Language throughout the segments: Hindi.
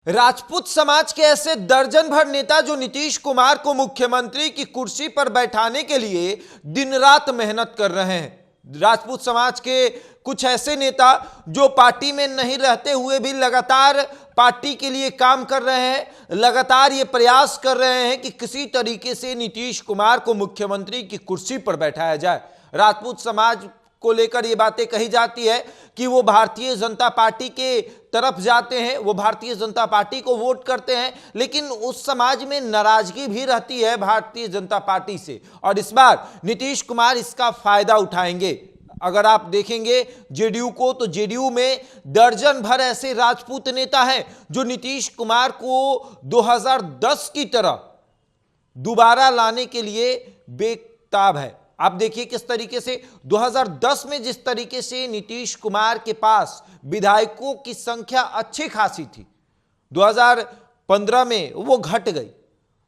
राजपूत समाज के ऐसे दर्जन भर नेता जो नीतीश कुमार को मुख्यमंत्री की कुर्सी पर बैठाने के लिए दिन रात मेहनत कर रहे हैं। राजपूत समाज के कुछ ऐसे नेता जो पार्टी में नहीं रहते हुए भी लगातार पार्टी के लिए काम कर रहे हैं, लगातार ये प्रयास कर रहे हैं कि किसी तरीके से नीतीश कुमार को मुख्यमंत्री की कुर्सी पर बैठाया जाए। राजपूत समाज को लेकर ये बातें कही जाती है कि वो भारतीय जनता पार्टी के तरफ जाते हैं, वो भारतीय जनता पार्टी को वोट करते हैं, लेकिन उस समाज में नाराजगी भी रहती है भारतीय जनता पार्टी से। और इस बार नीतीश कुमार इसका फायदा उठाएंगे। अगर आप देखेंगे जेडीयू को, तो जेडीयू में दर्जन भर ऐसे राजपूत नेता हैं जो नीतीश कुमार को 2010 की तरह दोबारा लाने के लिए बेताब है। आप देखिए किस तरीके से 2010 में जिस तरीके से नीतीश कुमार के पास विधायकों की संख्या अच्छी खासी थी, 2015 में वो घट गई।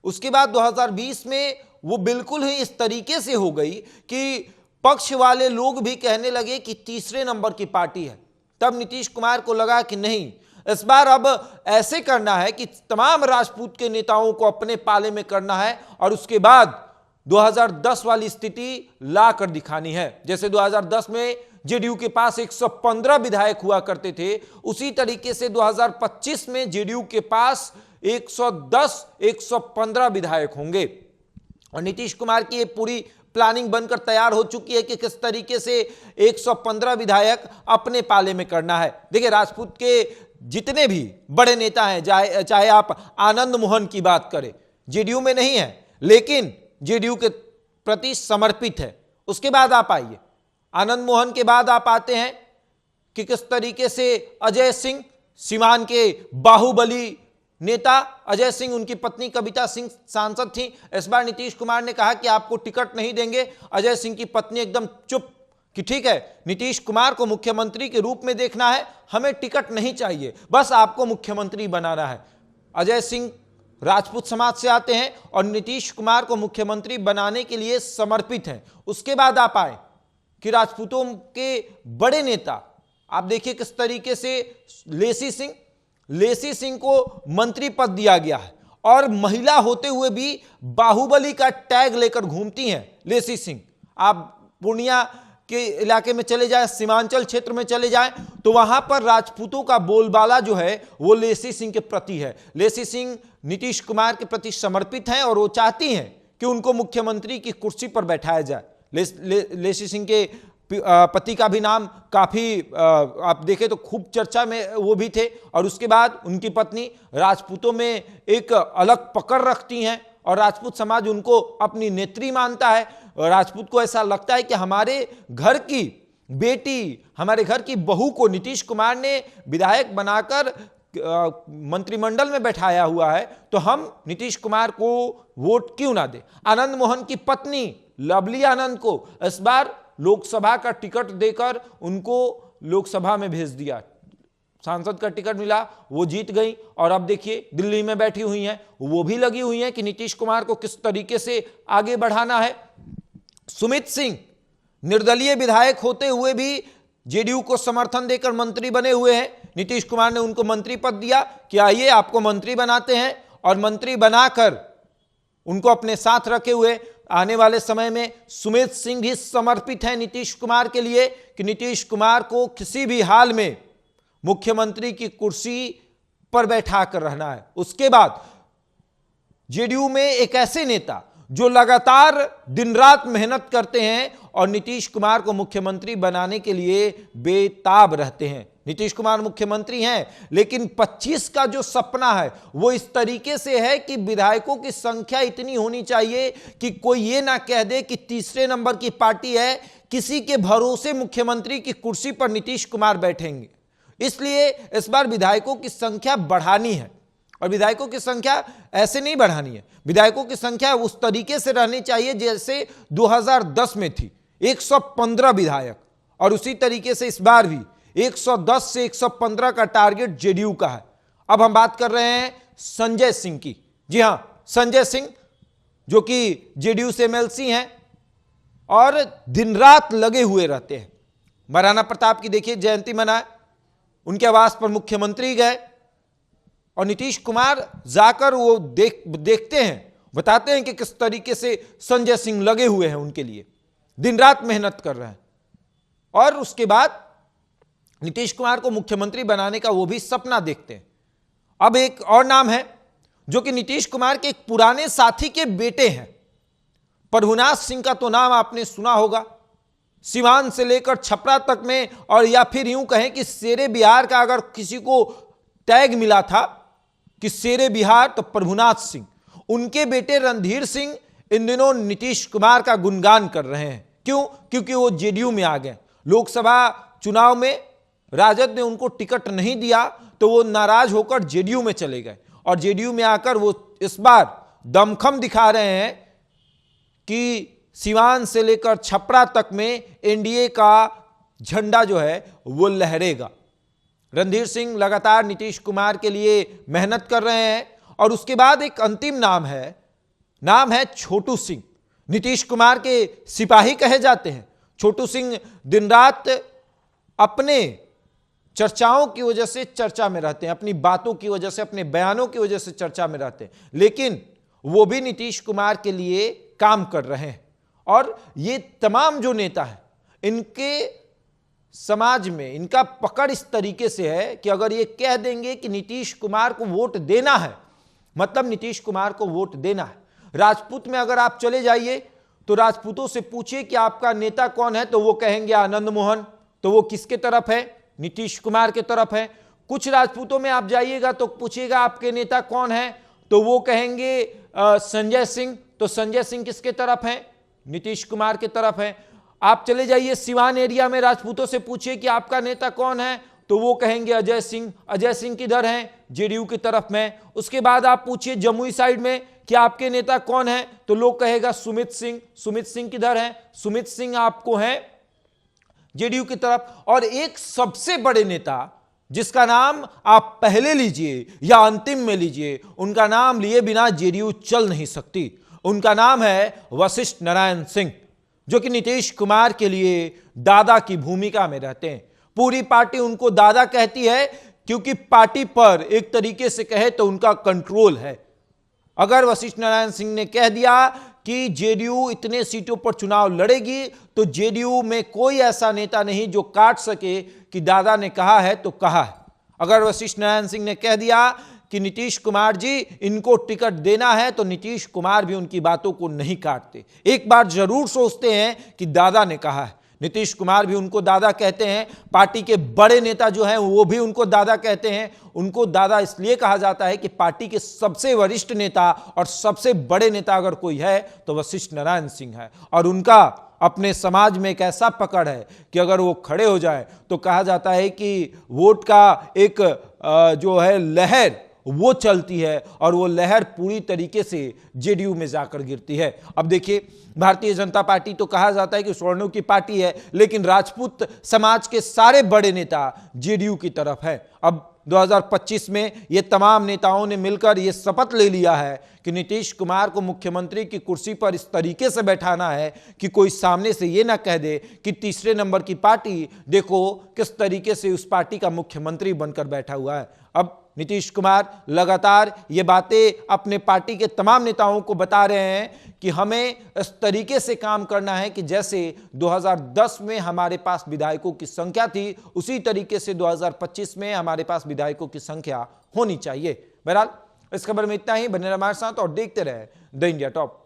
उसके बाद 2020 में वो बिल्कुल ही इस तरीके से हो गई कि पक्ष वाले लोग भी कहने लगे कि तीसरे नंबर की पार्टी है। तब नीतीश कुमार को लगा कि नहीं, इस बार अब ऐसे करना है कि तमाम राजपूत के नेताओं को अपने पाले में करना है और उसके बाद 2010 वाली स्थिति ला कर दिखानी है। जैसे 2010 में जेडीयू के पास 115 विधायक हुआ करते थे, उसी तरीके से 2025 में जेडीयू के पास 110-115 विधायक होंगे। और नीतीश कुमार की ये पूरी प्लानिंग बनकर तैयार हो चुकी है कि किस तरीके से 115 विधायक अपने पाले में करना है। देखिए, राजपूत के जितने भी बड़े नेता हैं, चाहे आप आनंद मोहन की बात करें, जेडीयू में नहीं है लेकिन जेडीयू के प्रति समर्पित है। उसके बाद आप आइए, आनंद मोहन के बाद आप आते हैं कि किस तरीके से अजय सिंह, सीवान के बाहुबली नेता अजय सिंह, उनकी पत्नी कविता सिंह सांसद थी। इस बार नीतीश कुमार ने कहा कि आपको टिकट नहीं देंगे। अजय सिंह की पत्नी एकदम चुप कि ठीक है, नीतीश कुमार को मुख्यमंत्री के रूप में देखना है, हमें टिकट नहीं चाहिए, बस आपको मुख्यमंत्री बनाना है। अजय सिंह राजपूत समाज से आते हैं और नीतीश कुमार को मुख्यमंत्री बनाने के लिए समर्पित हैं। उसके बाद आप आए कि राजपूतों के बड़े नेता, आप देखिए किस तरीके से लेसी सिंह को मंत्री पद दिया गया है और महिला होते हुए भी बाहुबली का टैग लेकर घूमती हैं लेसी सिंह। आप पूर्णिया के इलाके में चले जाएं, सीमांचल क्षेत्र में चले जाएं, तो वहां पर राजपूतों का बोलबाला जो है वो लेसी सिंह के प्रति है। लेसी सिंह नीतीश कुमार के प्रति समर्पित हैं और वो चाहती हैं कि उनको मुख्यमंत्री की कुर्सी पर बैठाया जाए। लेसी सिंह के पति का भी नाम काफी आप देखें तो खूब चर्चा में वो भी थे। और उसके बाद उनकी पत्नी राजपूतों में एक अलग पकड़ रखती हैं और राजपूत समाज उनको अपनी नेत्री मानता है। राजपूत को ऐसा लगता है कि हमारे घर की बेटी, हमारे घर की बहू को नीतीश कुमार ने विधायक बनाकर मंत्रिमंडल में बैठाया हुआ है, तो हम नीतीश कुमार को वोट क्यों ना दें। आनंद मोहन की पत्नी लवली आनंद को इस बार लोकसभा का टिकट देकर उनको लोकसभा में भेज दिया। सांसद का टिकट मिला, वो जीत गई और अब देखिए दिल्ली में बैठी हुई हैं, वो भी लगी हुई हैं कि नीतीश कुमार को किस तरीके से आगे बढ़ाना है। सुमित सिंह निर्दलीय विधायक होते हुए भी जेडीयू को समर्थन देकर मंत्री बने हुए हैं। नीतीश कुमार ने उनको मंत्री पद दिया कि आइए आपको मंत्री बनाते हैं, और मंत्री बनाकर उनको अपने साथ रखे हुए आने वाले समय में सुमित सिंह भी समर्पित हैं नीतीश कुमार के लिए कि नीतीश कुमार को किसी भी हाल में मुख्यमंत्री की कुर्सी पर बैठा कर रहना है। उसके बाद जेडीयू में एक ऐसे नेता जो लगातार दिन रात मेहनत करते हैं और नीतीश कुमार को मुख्यमंत्री बनाने के लिए बेताब रहते हैं। नीतीश कुमार मुख्यमंत्री हैं, लेकिन 25 का जो सपना है वो इस तरीके से है कि विधायकों की संख्या इतनी होनी चाहिए कि कोई ये ना कह दे कि तीसरे नंबर की पार्टी है, किसी के भरोसे मुख्यमंत्री की कुर्सी पर नीतीश कुमार बैठेंगे। इसलिए इस बार विधायकों की संख्या बढ़ानी है, और विधायकों की संख्या ऐसे नहीं बढ़ानी है, विधायकों की संख्या उस तरीके से रहनी चाहिए जैसे 2010 में थी, 115 विधायक। और उसी तरीके से इस बार भी 110 से 115 का टारगेट जेडीयू का है। अब हम बात कर रहे हैं संजय सिंह की। जी हां, संजय सिंह जो कि जेडीयू से एमएलसी हैं और दिन रात लगे हुए रहते हैं। महाराणा प्रताप की देखिए जयंती मनाए, उनके आवास पर मुख्यमंत्री गए, और नीतीश कुमार जाकर वो देखते हैं, बताते हैं कि किस तरीके से संजय सिंह लगे हुए हैं उनके लिए, दिन रात मेहनत कर रहे हैं। और उसके बाद नीतीश कुमार को मुख्यमंत्री बनाने का वो भी सपना देखते हैं। अब एक और नाम है जो कि नीतीश कुमार के एक पुराने साथी के बेटे हैं, प्रभुनाथ सिंह का तो नाम आपने सुना होगा। सिवान से लेकर छपरा तक में, और या फिर यूं कहें कि शेरे बिहार का अगर किसी को टैग मिला था कि शेरे बिहार, तो प्रभुनाथ सिंह। उनके बेटे रणधीर सिंह इन दिनों नीतीश कुमार का गुणगान कर रहे हैं। क्यों? क्योंकि वो जेडीयू में आ गए। लोकसभा चुनाव में राजद ने उनको टिकट नहीं दिया तो वो नाराज होकर जेडीयू में चले गए, और जेडीयू में आकर वो इस बार दमखम दिखा रहे हैं कि सिवान से लेकर छपरा तक में एनडीए का झंडा जो है वो लहरेगा। रणधीर सिंह लगातार नीतीश कुमार के लिए मेहनत कर रहे हैं। और उसके बाद एक अंतिम नाम है छोटू सिंह। नीतीश कुमार के सिपाही कहे जाते हैं। छोटू सिंह दिन रात अपने चर्चाओं की वजह से चर्चा में रहते हैं, अपनी बातों की वजह से, अपने बयानों की वजह से चर्चा में रहते हैं, लेकिन वो भी नीतीश कुमार के लिए काम कर रहे हैं। और ये तमाम जो नेता हैं, इनके समाज में इनका पकड़ इस तरीके से है कि अगर ये कह देंगे कि नीतीश कुमार को वोट देना है, मतलब नीतीश कुमार को वोट देना है। राजपूत में अगर आप चले जाइए तो राजपूतों से पूछिए कि आपका नेता कौन है, तो वो कहेंगे आनंद मोहन। तो वो किसके तरफ है? नीतीश कुमार के तरफ है। कुछ राजपूतों में आप जाइएगा तो पूछिएगा आपके नेता कौन है, तो वो कहेंगे संजय सिंह। तो संजय सिंह किसके तरफ है? नीतीश कुमार के तरफ है। आप चले जाइए सिवान एरिया में, राजपूतों से पूछिए कि आपका नेता कौन है, तो वो कहेंगे अजय सिंह। अजय सिंह किधर हैं? जेडीयू की तरफ में। उसके बाद आप पूछिए जमुई साइड में कि आपके नेता कौन है, तो लोग कहेगा सुमित सिंह। सुमित सिंह किधर हैं? सुमित सिंह आपको हैं जेडीयू की तरफ। और एक सबसे बड़े नेता जिसका नाम आप पहले लीजिए या अंतिम में लीजिए, उनका नाम लिए बिना जेडीयू चल नहीं सकती। उनका नाम है वशिष्ठ नारायण सिंह, जो कि नीतीश कुमार के लिए दादा की भूमिका में रहते हैं। पूरी पार्टी उनको दादा कहती है क्योंकि पार्टी पर एक तरीके से कहे तो उनका कंट्रोल है। अगर वशिष्ठ नारायण सिंह ने कह दिया कि जेडीयू इतने सीटों पर चुनाव लड़ेगी, तो जेडीयू में कोई ऐसा नेता नहीं जो काट सके कि दादा ने कहा है तो कहा है। अगर वशिष्ठ नारायण सिंह ने कह दिया कि नीतीश कुमार जी इनको टिकट देना है, तो नीतीश कुमार भी उनकी बातों को नहीं काटते। एक बार जरूर सोचते हैं कि दादा ने कहा है। नीतीश कुमार भी उनको दादा कहते हैं। पार्टी के बड़े नेता जो हैं वो भी उनको दादा कहते हैं। उनको दादा इसलिए कहा जाता है कि पार्टी के सबसे वरिष्ठ नेता और सबसे बड़े नेता अगर कोई है तो वशिष्ठ नारायण सिंह है। और उनका अपने समाज में एक ऐसा पकड़ है कि अगर वो खड़े हो जाए तो कहा जाता है कि वोट का एक जो है लहर वो चलती है, और वो लहर पूरी तरीके से जेडीयू में जाकर गिरती है। अब देखिए, भारतीय जनता पार्टी तो कहा जाता है कि स्वर्णों की पार्टी है, लेकिन राजपूत समाज के सारे बड़े नेता जेडीयू की तरफ है। अब 2025 में ये तमाम नेताओं ने मिलकर ये शपथ ले लिया है कि नीतीश कुमार को मुख्यमंत्री की कुर्सी पर इस तरीके से बैठाना है कि कोई सामने से ये ना कह दे कि तीसरे नंबर की पार्टी देखो किस तरीके से उस पार्टी का मुख्यमंत्री बनकर बैठा हुआ है। अब नीतीश कुमार लगातार ये बातें अपने पार्टी के तमाम नेताओं को बता रहे हैं कि हमें इस तरीके से काम करना है कि जैसे 2010 में हमारे पास विधायकों की संख्या थी, उसी तरीके से 2025 में हमारे पास विधायकों की संख्या होनी चाहिए। बहरहाल इस खबर में इतना ही। बने रहिए हमारे साथ और देखते रहे द इंडिया टॉप।